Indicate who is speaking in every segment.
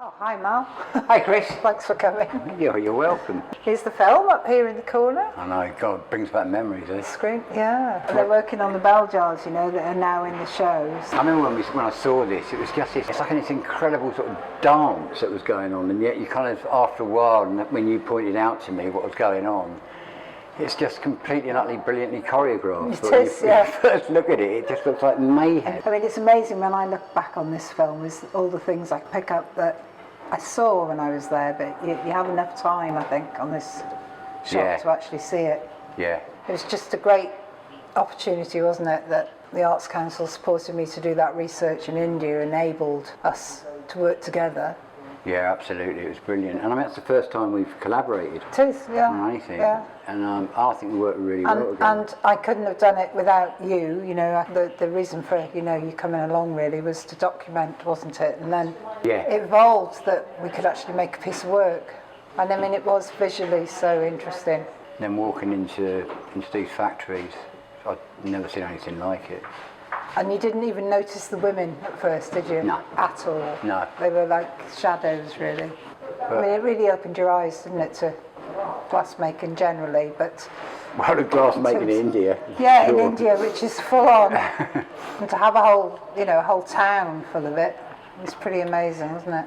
Speaker 1: Oh, hi Mal.
Speaker 2: Hi Chris.
Speaker 1: Thanks for coming.
Speaker 2: You're welcome.
Speaker 1: Here's the film up here in the corner.
Speaker 2: I know, God, it brings back memories, eh?
Speaker 1: Sgrin, yeah. And they're working on the bell jars, you know, that are now in the shows.
Speaker 2: I remember when I saw this, it was just it's like this incredible sort of dance that was going on, and yet you kind of, after a while, when you pointed out to me what was going on, it's just completely and utterly brilliantly choreographed.
Speaker 1: It is, yeah.
Speaker 2: When you first look at it, it just looks like mayhem.
Speaker 1: I mean, it's amazing when I look back on this film, is all the things I pick up that I saw when I was there, but you have enough time, I think, on this shot to actually see it.
Speaker 2: Yeah.
Speaker 1: It was just a great opportunity, wasn't it, that the Arts Council supported me to do that research in India, enabled us to work together.
Speaker 2: Yeah, absolutely, it was brilliant. And I mean, that's the first time we've collaborated on anything.
Speaker 1: Yeah.
Speaker 2: And I think we worked really well together.
Speaker 1: And I couldn't have done it without you, you know. The reason for, you know, you coming along really was to document, wasn't it? And then it evolved that we could actually make a piece of work. And I mean, it was visually so interesting.
Speaker 2: Then walking into these factories, I'd never seen anything like it.
Speaker 1: And you didn't even notice the women at first, did you?
Speaker 2: No.
Speaker 1: At all?
Speaker 2: No.
Speaker 1: They were like shadows, really. I mean, it really opened your eyes, didn't it, to glassmaking generally, but...
Speaker 2: Well, the glassmaking in India.
Speaker 1: Yeah, sure. In India, which is full on. And to have a whole, you know, a whole town full of it, was pretty amazing, wasn't it?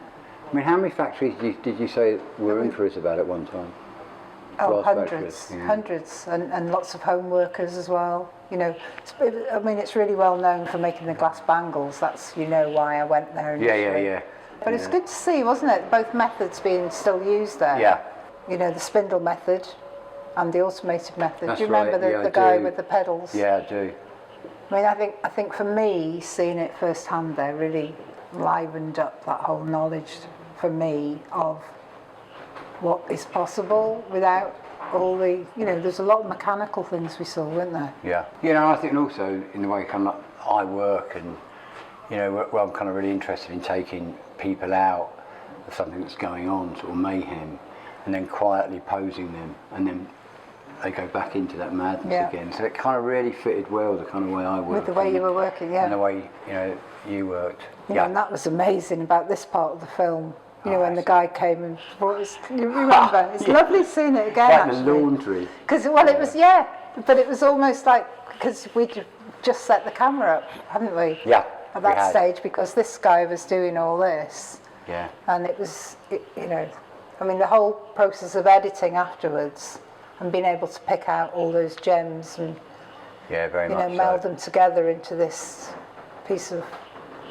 Speaker 2: I mean, how many factories did you say were in for Isabel at one time?
Speaker 1: Oh, hundreds, hundreds, and lots of home workers as well. You know, I mean, it's really well known for making the glass bangles. That's, you know, why I went there initially.
Speaker 2: Yeah.
Speaker 1: But it's good to see, wasn't it? Both methods being still used there.
Speaker 2: Yeah.
Speaker 1: You know, the spindle method and the automated method.
Speaker 2: That's
Speaker 1: do you remember
Speaker 2: right.
Speaker 1: the guy with the pedals?
Speaker 2: Yeah, I do.
Speaker 1: I mean, I think for me, seeing it firsthand there really livened up that whole knowledge for me of what is possible without all the, you know, there's a lot of mechanical things we saw, weren't there?
Speaker 2: Yeah. You know, I think also in the way kind of I work and, you know, well, I'm kind of really interested in taking people out of something that's going on, sort of mayhem, and then quietly posing them, and then they go back into that madness again. So it kind of really fitted well the kind of way I work.
Speaker 1: With the way you were working, yeah.
Speaker 2: And the way, you know, you worked.
Speaker 1: You know, and that was amazing about this part of the film. You know, when the guy came and brought us, you remember? It's lovely seeing it again,
Speaker 2: like
Speaker 1: actually.
Speaker 2: the laundry.
Speaker 1: Because, well, it was, but it was almost like, because we'd just set the camera up, hadn't we?
Speaker 2: Yeah.
Speaker 1: At that stage, because this guy was doing all this.
Speaker 2: Yeah.
Speaker 1: And it was, you know, I mean, the whole process of editing afterwards and being able to pick out all those gems and,
Speaker 2: very much
Speaker 1: you know, meld them together into this piece of,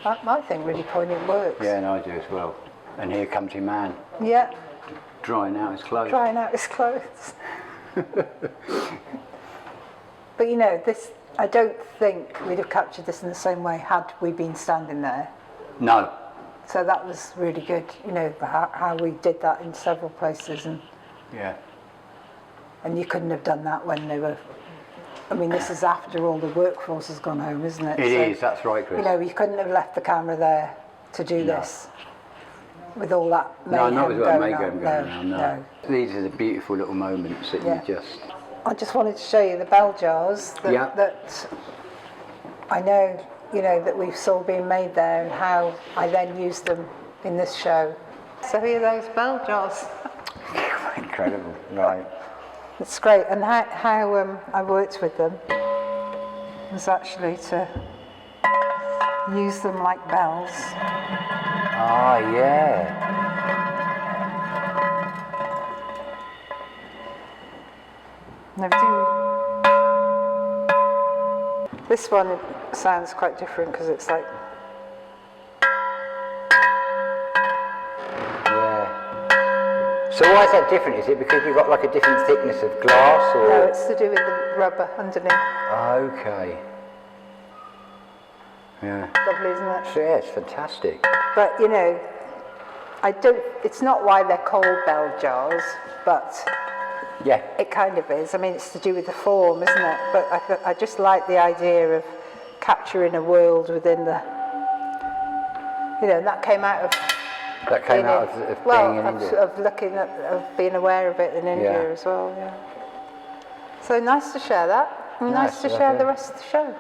Speaker 1: I think, really poignant works.
Speaker 2: Yeah, and I do as well. And here comes your man.
Speaker 1: Yeah.
Speaker 2: Drying out his clothes.
Speaker 1: Drying out his clothes. But you know, this, I don't think we'd have captured this in the same way had we been standing there.
Speaker 2: No.
Speaker 1: So that was really good, you know, how we did that in several places. And you couldn't have done that when they were, I mean, this is after all the workforce has gone home, isn't it?
Speaker 2: It is, that's right, Chris.
Speaker 1: You know, you couldn't have left the camera there to do this. With all that mayhem going on. No.
Speaker 2: These are the beautiful little moments that you just...
Speaker 1: I just wanted to show you the bell jars that I know, you know, that we saw being made there and how I then used them in this show. So here are those bell jars.
Speaker 2: Incredible, right.
Speaker 1: It's great. And how I worked with them was actually to use them like bells.
Speaker 2: Ah, yeah.
Speaker 1: This one sounds quite different because it's like...
Speaker 2: Yeah. So why is that different? Is it because you've got like a different thickness of glass, or...?
Speaker 1: No, it's to do with the rubber underneath.
Speaker 2: Okay. Yeah.
Speaker 1: Lovely, isn't it?
Speaker 2: So, yeah, it's fantastic.
Speaker 1: But, you know, it's not why they're called bell jars, but it kind of is. I mean, it's to do with the form, isn't it? But I just like the idea of capturing a world within the, you know, and that came out of...
Speaker 2: That came out of being in India?
Speaker 1: Of looking at, of being aware of it in India as well, So nice to share that. And nice to share the rest of the show.